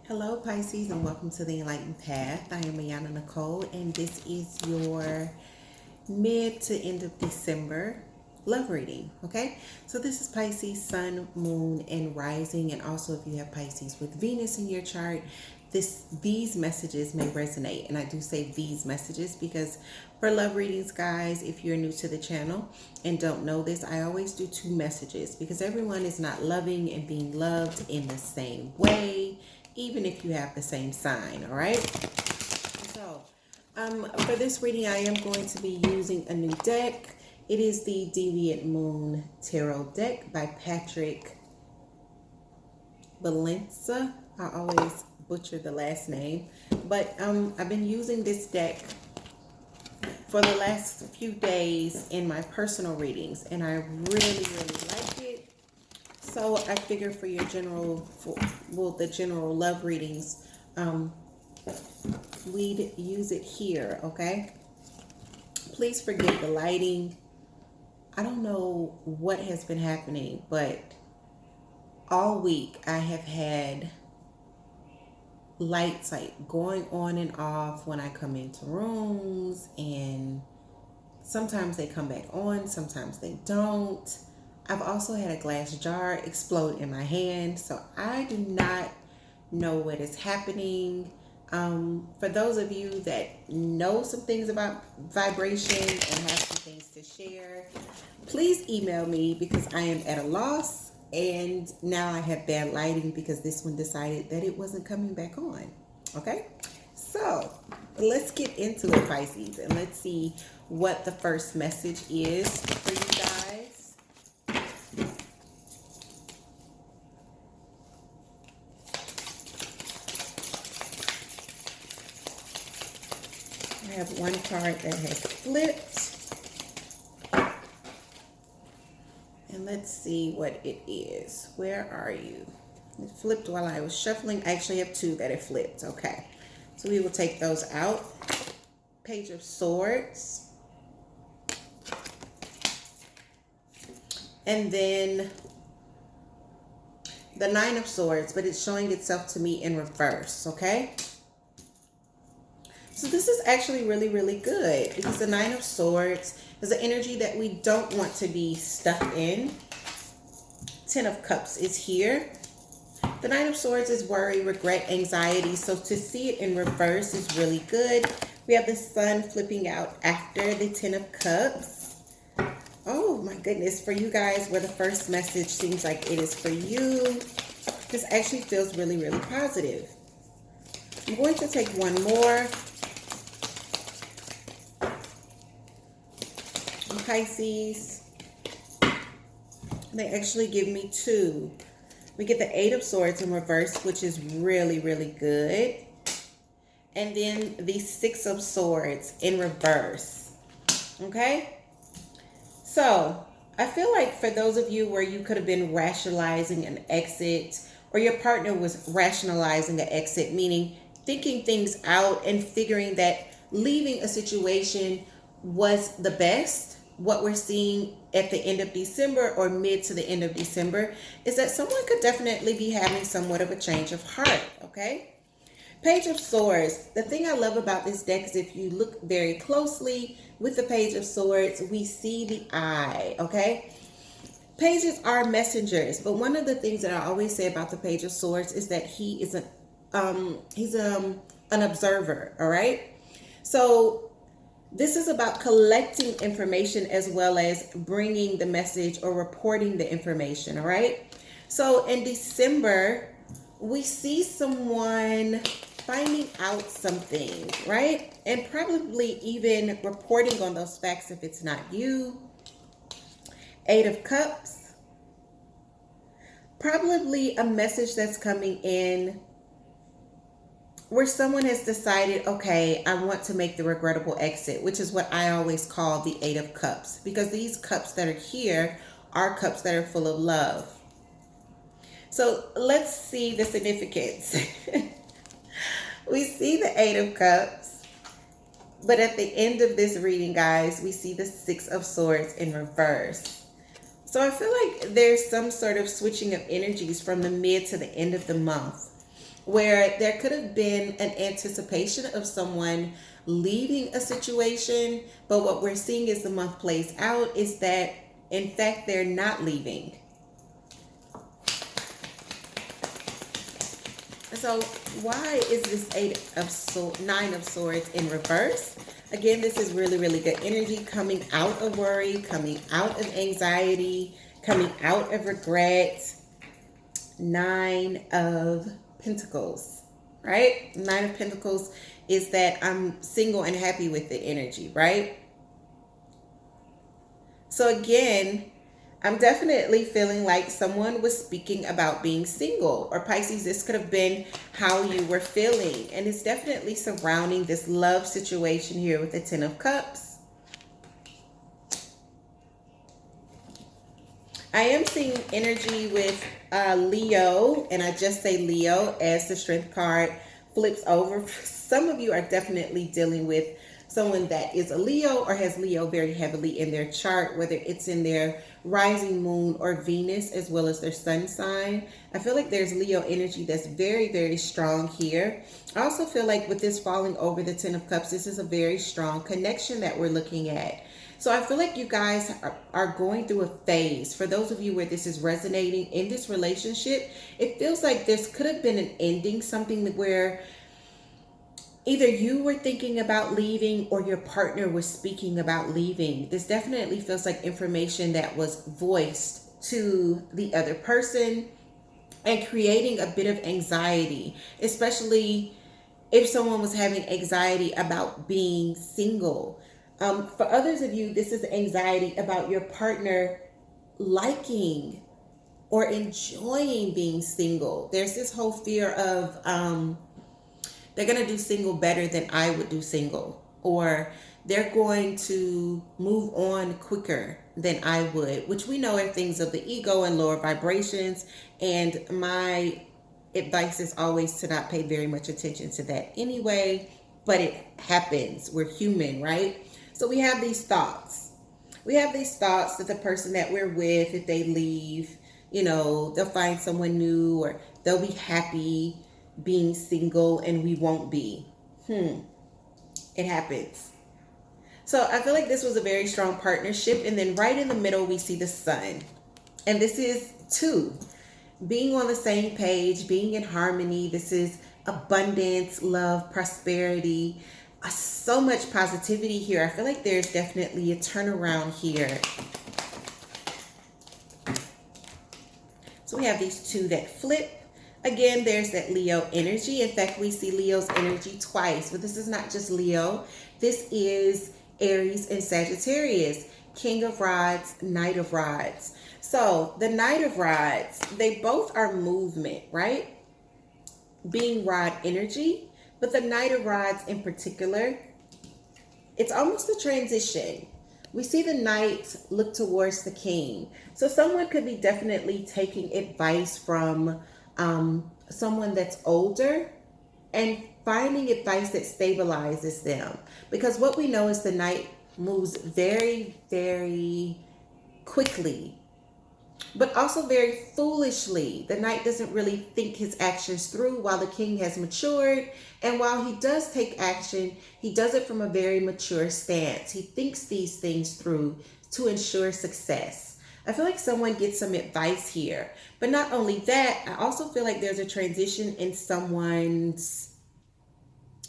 Hello Pisces and welcome to the Enlightened Path. I am Ayana Nicole and this is your mid to end of December love reading. Okay, so this is Pisces Sun, Moon, and Rising, and also if you have Pisces with Venus in your chart, these messages may resonate. And I do say these messages because for love readings, guys, if you're new to the channel and don't know this, I always do two messages because everyone is not loving and being loved in the same way, even if you have the same sign. All right, so for this reading I am going to be using a new deck. It is the Deviant Moon Tarot deck by Patrick Valenza. I always butcher the last name, but I've been using this deck for the last few days in my personal readings, and I really like it. So I figured for your the general love readings, we'd use it here. Okay, please forgive the lighting. I don't know what has been happening, but all week I have had lights like going on and off when I come into rooms, and sometimes they come back on, sometimes they don't. I've also had a glass jar explode in my hand, so I do not know what is happening. For those of you that know some things about vibration and have some things to share, please email me because I am at a loss, and now I have bad lighting because this one decided that it wasn't coming back on. Okay, so let's get into it, Pisces, and let's see what the first message is for you guys. I have one card that has flipped, and let's see what it is. Where are you? It flipped while I was shuffling. I actually have two that it flipped. Okay, so we will take those out. Page of Swords, and then the Nine of Swords, but it's showing itself to me in reverse. Okay, so this is actually really good because the Nine of Swords is an energy that we don't want to be stuck in. Ten of Cups is here. The Nine of Swords is worry, regret, anxiety. So to see it in reverse is really good. We have the Sun flipping out after the Ten of Cups. Oh my goodness, for you guys where the first message seems like it is for you, this actually feels really positive. I'm going to take one more. Pisces, they actually give me two. We get the Eight of Swords in reverse, which is really good, and then the Six of Swords in reverse. Okay, so I feel like for those of you where you could have been rationalizing an exit, or your partner was rationalizing an exit, meaning thinking things out and figuring that leaving a situation was the best, what we're seeing at the end of December or mid to the end of December is that someone could definitely be having somewhat of a change of heart. Okay, Page of Swords. The thing I love about this deck is if you look very closely with the Page of Swords, we see the eye. Okay, pages are messengers, but one of the things that I always say about the Page of Swords is that he is an observer. All right, so this is about collecting information as well as bringing the message or reporting the information, all right? So in December, we see someone finding out something, right? And probably even reporting on those facts if it's not you. Eight of Cups. Probably a message that's coming in where someone has decided, okay, I want to make the regrettable exit, which is what I always call the Eight of Cups, because these cups that are here are cups that are full of love. So let's see the significance. We see the Eight of Cups, but at the end of this reading, guys, we see the Six of Swords in reverse. So I feel like there's some sort of switching of energies from the mid to the end of the month. where there could have been an anticipation of someone leaving a situation, but what we're seeing as the month plays out is that, in fact, they're not leaving. So why is this Nine of Swords in reverse? Again, this is really, really good energy coming out of worry, coming out of anxiety, coming out of regret. Nine of Pentacles, right? Nine of Pentacles is that I'm single and happy with the energy, right? So again, I'm definitely feeling like someone was speaking about being single. Or Pisces, this could have been how you were feeling. And it's definitely surrounding this love situation here with the Ten of Cups. I am seeing energy with Leo, and I just say Leo as the Strength card flips over. Some of you are definitely dealing with someone that is a Leo or has Leo very heavily in their chart, whether it's in their rising moon or Venus as well as their sun sign. I feel like there's Leo energy that's very, very strong here. I also feel like with this falling over the Ten of Cups, this is a very strong connection that we're looking at. So I feel like you guys are going through a phase. For those of you where this is resonating in this relationship, it feels like this could have been an ending, something where either you were thinking about leaving or your partner was speaking about leaving. This definitely feels like information that was voiced to the other person and creating a bit of anxiety, especially if someone was having anxiety about being single. For others of you, this is anxiety about your partner liking or enjoying being single. There's this whole fear of they're going to do single better than I would do single, or they're going to move on quicker than I would, which we know are things of the ego and lower vibrations. And my advice is always to not pay very much attention to that anyway, but it happens. We're human, right? So we have these thoughts. We have these thoughts that the person that we're with, if they leave, you know, they'll find someone new, or they'll be happy being single and we won't be. It happens. So I feel like this was a very strong partnership. And then right in the middle, we see the sun. And this is two. Being on the same page, being in harmony. This is abundance, love, prosperity. So much positivity here. I feel like there's definitely a turnaround here. So we have these two that flip. Again, there's that Leo energy. In fact, we see Leo's energy twice. But this is not just Leo. This is Aries and Sagittarius. King of Rods, Knight of Rods. So the Knight of Rods, they both are movement, right? Being rod energy. But the Knight of Rods in particular, it's almost a transition. We see the Knight look towards the King. So someone could be definitely taking advice from someone that's older and finding advice that stabilizes them. Because what we know is the Knight moves very, very quickly, but also very foolishly. The Knight doesn't really think his actions through, while the King has matured. And while he does take action, he does it from a very mature stance. He thinks these things through to ensure success. I feel like someone gets some advice here. But not only that, I also feel like there's a transition in someone's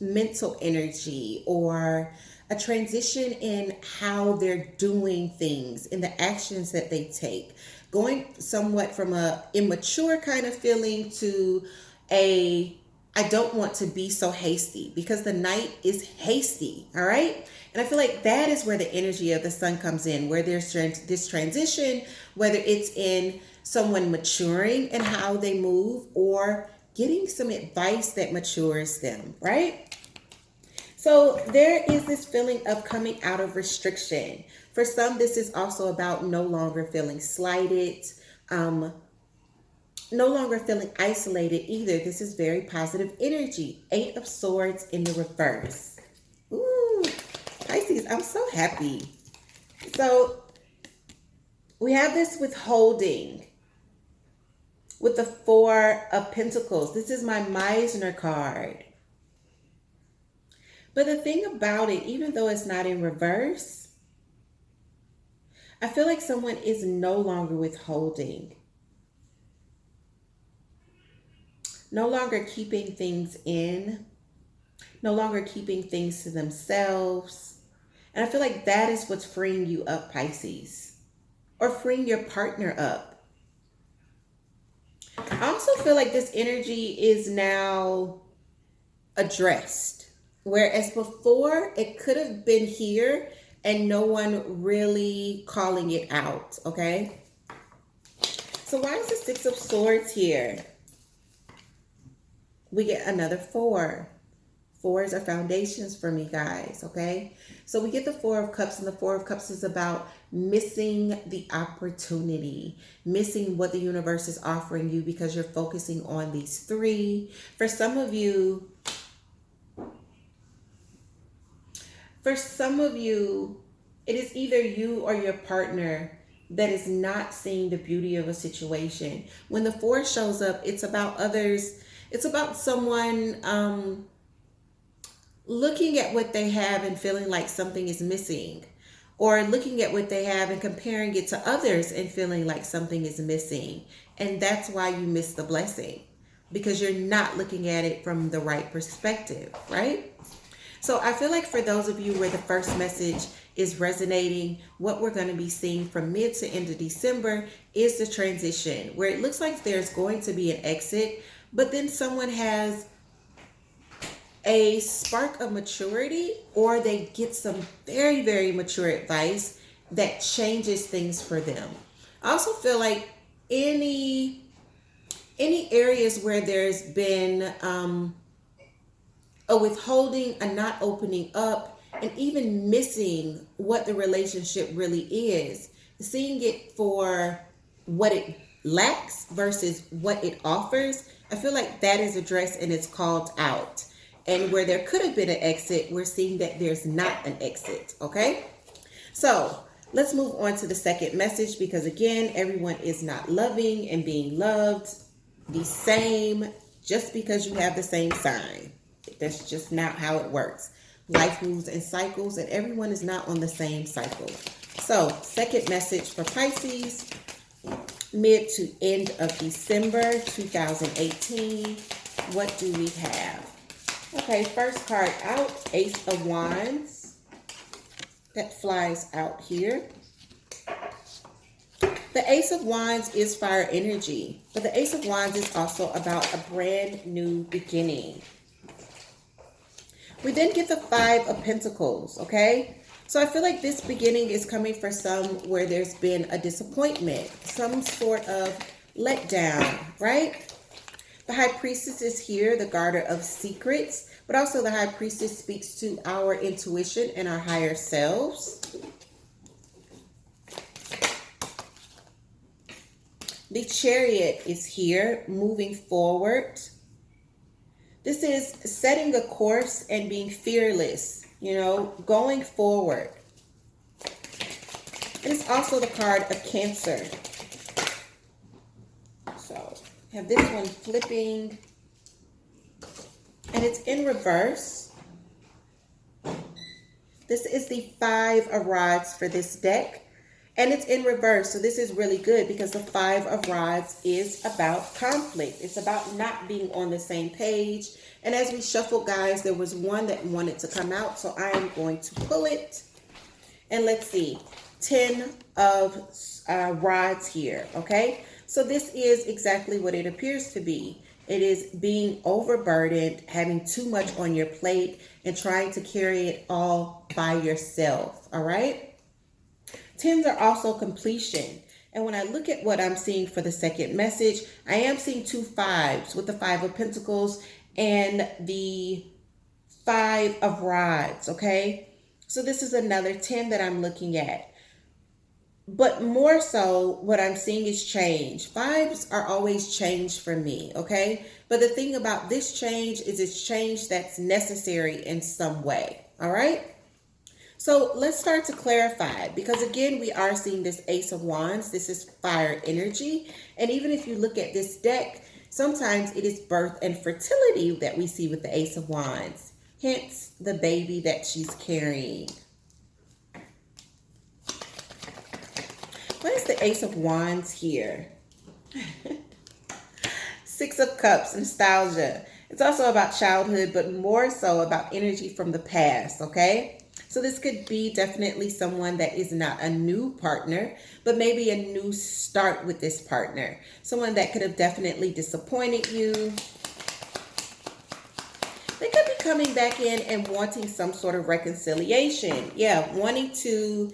mental energy, or a transition in how they're doing things, in the actions that they take. Going somewhat from a immature kind of feeling to a, I don't want to be so hasty, because the Knight is hasty, all right? And I feel like that is where the energy of the sun comes in, where there's this transition, whether it's in someone maturing and how they move, or getting some advice that matures them, right? So there is this feeling of coming out of restriction. For some, this is also about no longer feeling slighted, no longer feeling isolated either. This is very positive energy. 8 of Swords in the reverse. Ooh, Pisces, I'm so happy. So we have this withholding. with the Four of Pentacles. This is my Meisner card. But the thing about it, even though it's not in reverse, I feel like someone is no longer withholding. No longer keeping things in. No longer keeping things to themselves. And I feel like that is what's freeing you up, Pisces. Or freeing your partner up. I also feel like this energy is now addressed. Whereas before, it could have been here and no one really calling it out, okay? So why is the Six of Swords here? We get another 4. 4s are foundations for me, guys, okay? So we get the Four of Cups, and the Four of Cups is about missing the opportunity, missing what the universe is offering you because you're focusing on these 3. For some of you, it is either you or your partner that is not seeing the beauty of a situation. When the 4 shows up, it's about others. It's about someone looking at what they have and feeling like something is missing, or looking at what they have and comparing it to others and feeling like something is missing. And that's why you miss the blessing, because you're not looking at it from the right perspective, right? So I feel like for those of you where the first message is resonating, what we're going to be seeing from mid to end of December is the transition, where it looks like there's going to be an exit, but then someone has a spark of maturity, or they get some very, very mature advice that changes things for them. I also feel like any areas where there's been a withholding, a not opening up, and even missing what the relationship really is, seeing it for what it lacks versus what it offers, I feel like that is addressed and it's called out. And where there could have been an exit, we're seeing that there's not an exit, okay? So let's move on to the second message, because again, everyone is not loving and being loved the same just because you have the same sign. That's just not how it works. Life moves in cycles, and everyone is not on the same cycle. So second message for Pisces, mid to end of December 2018. What do we have? Okay, first card out, Ace of Wands. That flies out here. The Ace of Wands is fire energy, but the Ace of Wands is also about a brand new beginning. We then get the Five of Pentacles, okay? So I feel like this beginning is coming for some where there's been a disappointment, some sort of letdown, right? The High Priestess is here, the guarder of secrets, but also the High Priestess speaks to our intuition and our higher selves. The Chariot is here, moving forward. This is setting a course and being fearless, you know, going forward. And it's also the card of Cancer. So have this one flipping, and it's in reverse. This is the Five of Rods for this deck, and it's in reverse. So this is really good because the Five of Rods is about conflict. It's about not being on the same page. And as we shuffle, guys, there was one that wanted to come out, so I am going to pull it. And let's see, 10 of rods here, okay? So this is exactly what it appears to be. It is being overburdened, having too much on your plate, and trying to carry it all by yourself, all right? 10s are also completion. And when I look at what I'm seeing for the second message, I am seeing 2 5s with the Five of Pentacles and the Five of Rods, okay? So this is another 10 that I'm looking at. But more so, what I'm seeing is change. 5s are always change for me, okay? But the thing about this change is it's change that's necessary in some way, all right? So let's start to clarify, because again, we are seeing this Ace of Wands. This is fire energy. And even if you look at this deck, sometimes it is birth and fertility that we see with the Ace of Wands. Hence, the baby that she's carrying. What is the Ace of Wands here? Six of Cups, nostalgia. It's also about childhood, but more so about energy from the past, okay? So this could be definitely someone that is not a new partner, but maybe a new start with this partner. Someone that could have definitely disappointed you. They could be coming back in and wanting some sort of reconciliation. Yeah, wanting to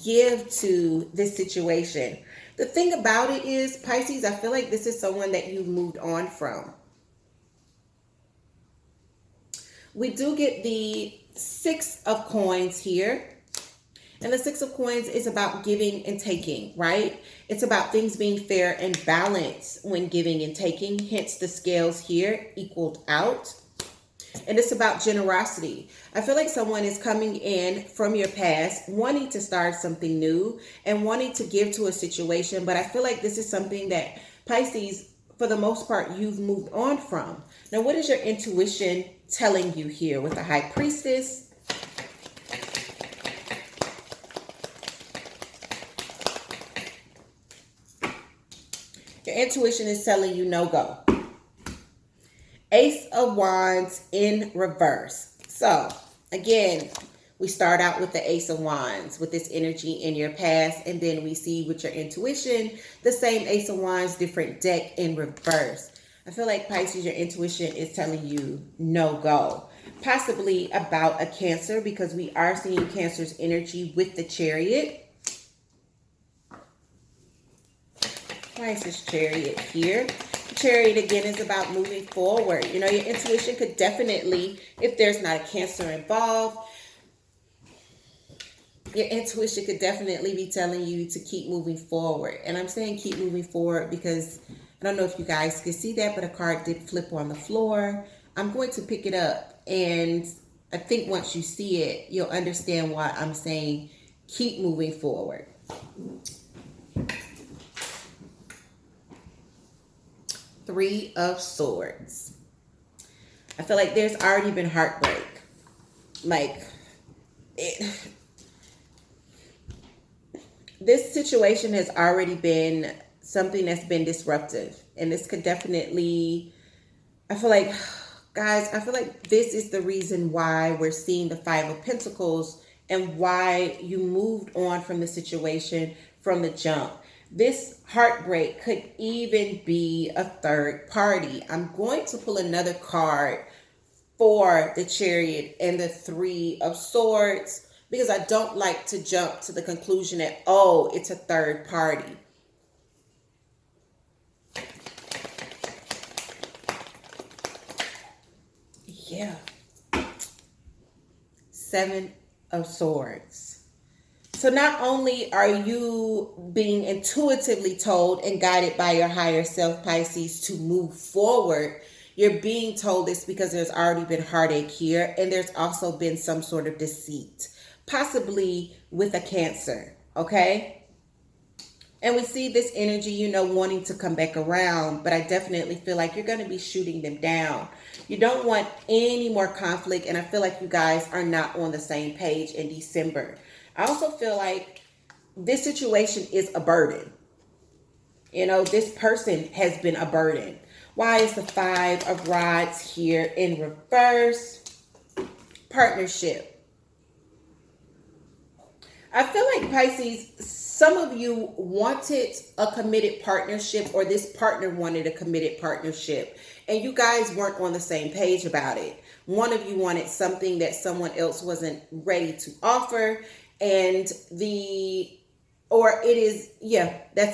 give to this situation. The thing about it is, Pisces, I feel like this is someone that you've moved on from. We do get the Six of Coins here. And the Six of Coins is about giving and taking, right? It's about things being fair and balanced when giving and taking. Hence the scales here equaled out. And it's about generosity. I feel like someone is coming in from your past, wanting to start something new and wanting to give to a situation. But I feel like this is something that, Pisces, for the most part, you've moved on from. Now, what is your intuition telling you here with the High Priestess? Your intuition is telling you no go. Ace of Wands in reverse. So, again, we start out with the Ace of Wands with this energy in your past, and then we see with your intuition, the same Ace of Wands, different deck in reverse. I feel like, Pisces, your intuition is telling you no go. Possibly about a Cancer, because we are seeing Cancer's energy with the Chariot. Why is this Chariot here? Chariot again is about moving forward. You know, your intuition could definitely, if there's not a Cancer involved, your intuition could definitely be telling you to keep moving forward. And I'm saying keep moving forward because I don't know if you guys can see that, but a card did flip on the floor. I'm going to pick it up, and I think once you see it, you'll understand why I'm saying keep moving forward. Three of Swords. I feel like there's already been heartbreak. This situation has already been something that's been disruptive. And this could definitely, I feel like, guys, I feel like this is the reason why we're seeing the Five of Pentacles and why you moved on from the situation from the jump. This heartbreak could even be a third party. I'm going to pull another card for the Chariot and the Three of Swords because I don't like to jump to the conclusion that, oh, it's a third party. Yeah. Seven of Swords. So not only are you being intuitively told and guided by your higher self, Pisces, to move forward, you're being told this because there's already been heartache here, and there's also been some sort of deceit, possibly with a Cancer, okay? And we see this energy, you know, wanting to come back around, but I definitely feel like you're going to be shooting them down. You don't want any more conflict, and I feel like you guys are not on the same page in December. I also feel like this situation is a burden. You know, this person has been a burden. Why is the Five of Rods here in reverse? Partnership. I feel like, Pisces, some of you wanted a committed partnership, or this partner wanted a committed partnership, and you guys weren't on the same page about it. One of you wanted something that someone else wasn't ready to offer, and that's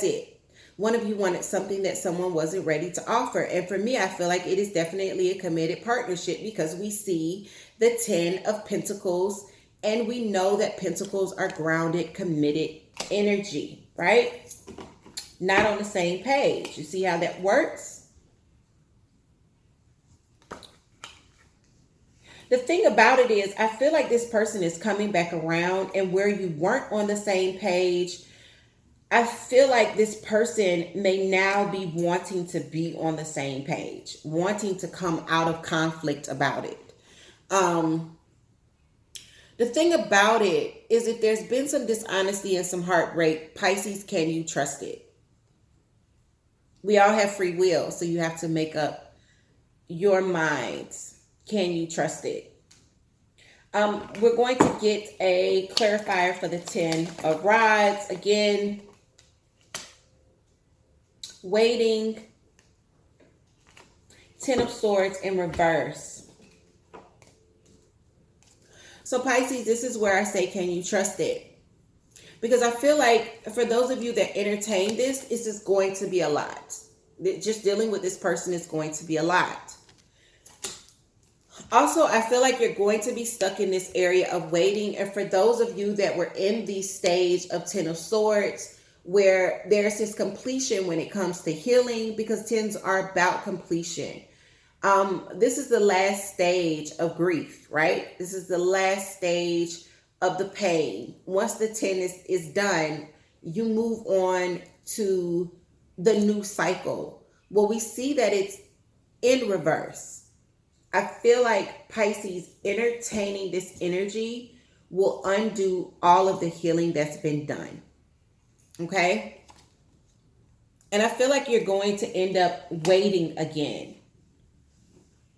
it. One of you wanted something that someone wasn't ready to offer. And for me, I feel like it is definitely a committed partnership because we see the Ten of Pentacles, and we know that Pentacles are grounded, committed energy, right? Not on the same page. You see how that works? The thing about it is, I feel like this person is coming back around, and where you weren't on the same page, I feel like this person may now be wanting to be on the same page, wanting to come out of conflict about it. The thing about it is, if there's been some dishonesty and some heartbreak, Pisces, can you trust it? We all have free will, so you have to make up your minds. Can you trust it? We're going to get a clarifier for the 10 of Rods. Again, waiting, 10 of Swords in reverse. So Pisces, this is where I say, can you trust it? Because I feel like for those of you that entertain this, it's just going to be a lot. Just dealing with this person is going to be a lot. Also, I feel like you're going to be stuck in this area of waiting. And for those of you that were in the stage of 10 of Swords, where there's this completion when it comes to healing, because 10s are about completion. This is the last stage of grief, right? This is the last stage of the pain. Once the 10 is done, you move on to the new cycle. Well, we see that it's in reverse. I feel like Pisces entertaining this energy will undo all of the healing that's been done. Okay? And I feel like you're going to end up waiting again.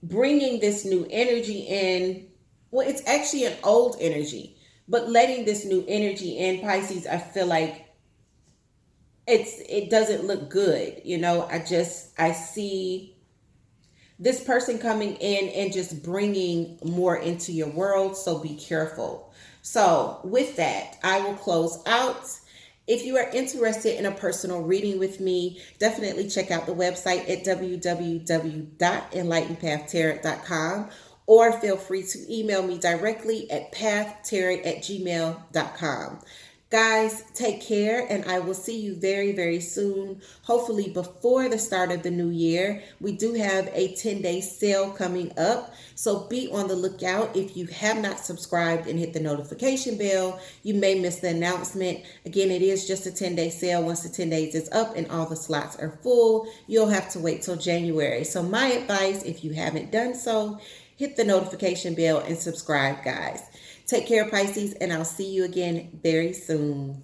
Bringing this new energy in. Well, it's actually an old energy, but letting this new energy in, Pisces, I feel like it doesn't look good. You know, I see this person coming in and just bringing more into your world. So be careful. So with that, I will close out. If you are interested in a personal reading with me, definitely check out the website at www.enlightenedpathtarot.com, or feel free to email me directly at pathtarot@gmail.com. Guys, take care, and I will see you very, very soon, hopefully before the start of the new year. We do have a 10-day sale coming up, so be on the lookout. If you have not subscribed and hit the notification bell, you may miss the announcement. Again, it is just a 10-day sale. Once the 10 days is up and all the slots are full, you'll have to wait till January. So my advice, if you haven't done so, hit the notification bell and subscribe, guys. Take care, Pisces, and I'll see you again very soon.